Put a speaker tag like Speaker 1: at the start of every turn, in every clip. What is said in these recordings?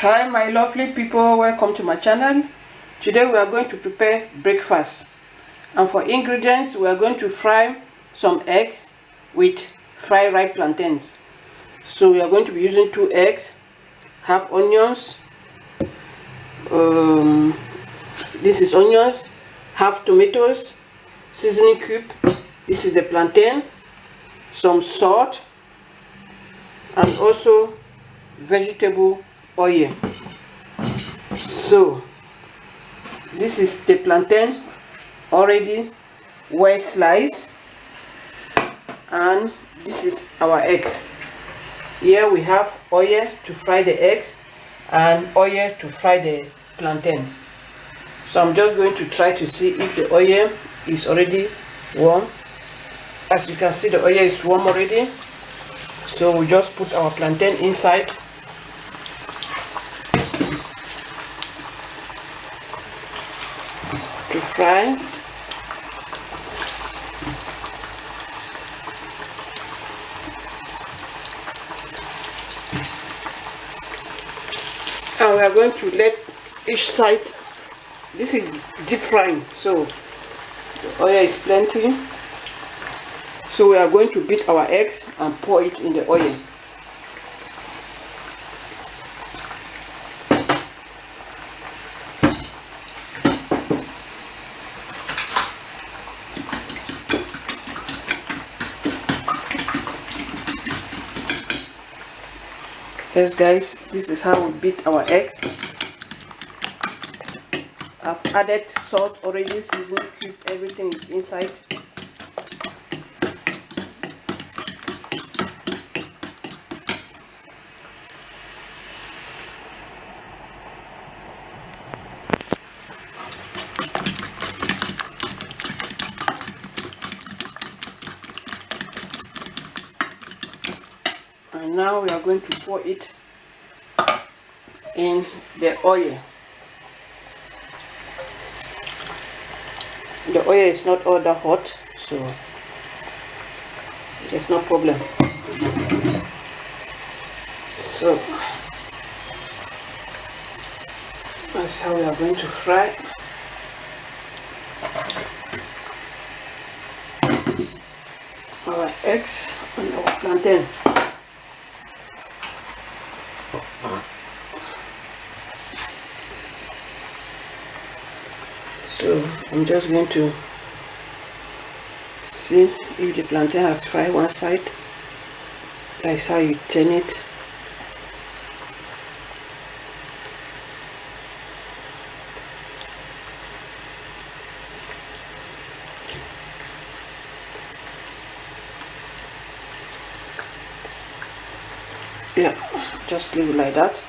Speaker 1: Hi my lovely people, welcome to my channel. Today we are going to prepare breakfast, and for ingredients we are going to fry some eggs with fried ripe plantains. So we are going to be using 2 eggs, half onions, this is onions, half tomatoes, seasoning cube, this is a plantain, some salt, and also vegetable oil. So this is the plantain already well sliced, and this is our eggs. Here we have oil to fry the eggs and oil to fry the plantains. So I'm just going to try to see if the oil is already warm. As you can see, the oil is warm already. So we just put our plantain inside. To fry. And we are going to let each side, this is deep frying, so the oil is plenty. So we are going to beat our eggs and pour it in the oil. Yes guys, this is how we beat our eggs. I've added salt already, seasoning cube, everything is inside. And now we are going to pour it in the oil. The oil is not all that hot, so there's no problem. So that's how we are going to fry. Our eggs and our plantain. So I'm just going to see if the plantain has fried one side. That's how you turn it. Yeah, just leave it like that.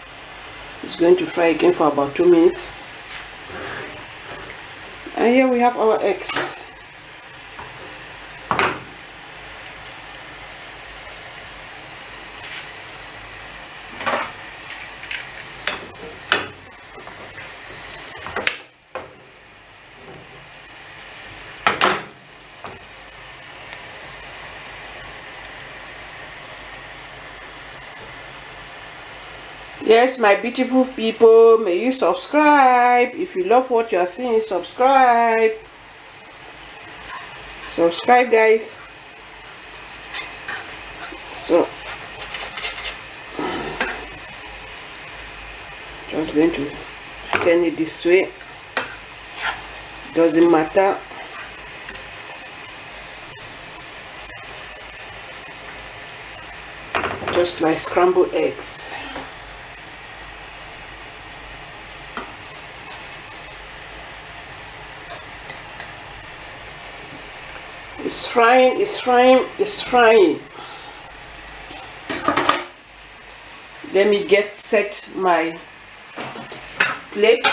Speaker 1: It's going to fry again for about 2 minutes. And here we have our eggs. Yes, my beautiful people, may you subscribe. If you love what you are seeing, subscribe. Subscribe, guys. So just going to turn it this way. Doesn't matter. Just like scrambled eggs. It's frying, it's frying, it's frying. Let me set my plate.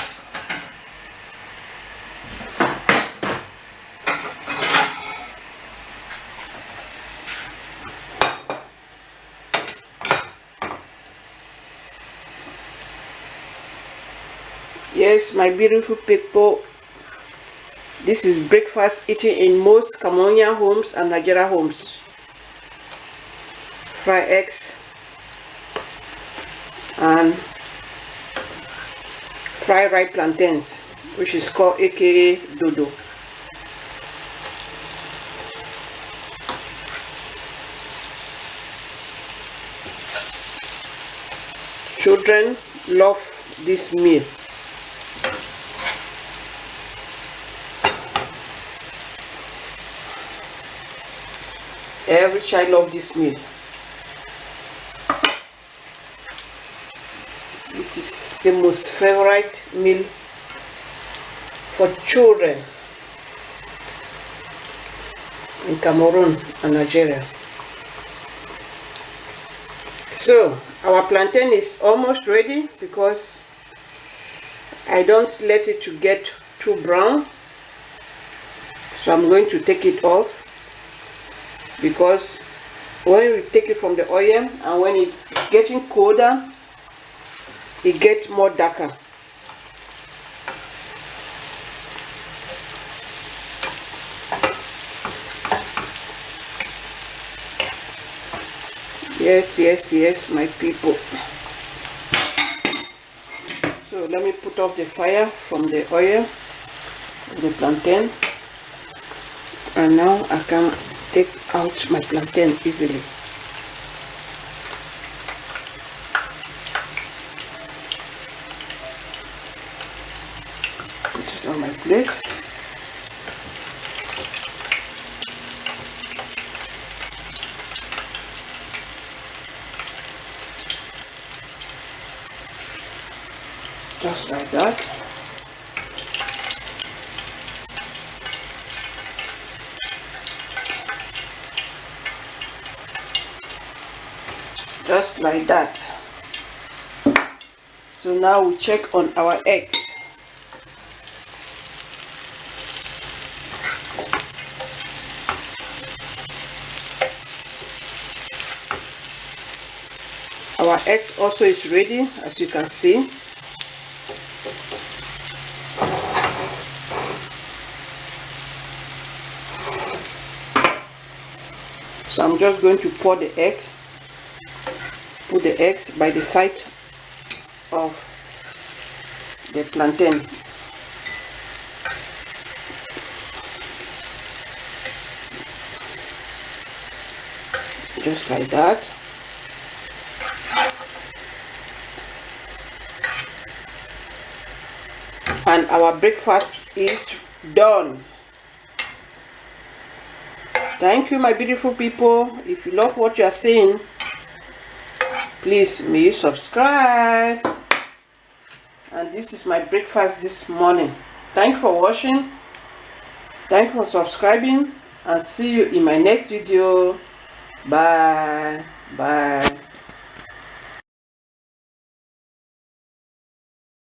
Speaker 1: Yes, my beautiful people. This is breakfast eaten in most Cameroonian homes and Nigerian homes. Fried eggs and fried ripe plantains, which is called aka dodo. Children love this meal. Every child loves this meal. This is the most favorite meal for children in Cameroon and Nigeria. So our plantain is almost ready because I don't let it to get too brown. So I'm going to take it off, because when we take it from the oil and when it's getting colder, it gets more darker. Yes, my people. So let me put off the fire from the oil of the plantain, and now I can take out my plantain easily. Put it on my plate. Just like that. Just like that. So now we check on our eggs. Our eggs also is ready, as you can see. So I'm just going to pour the egg, put the eggs by the side of the plantain. Just like that. And our breakfast is done. Thank you, my beautiful people. If you love what you are seeing, please may you subscribe. And this is my breakfast this morning. Thank you for watching. Thank you for subscribing, and see you in my next video. Bye.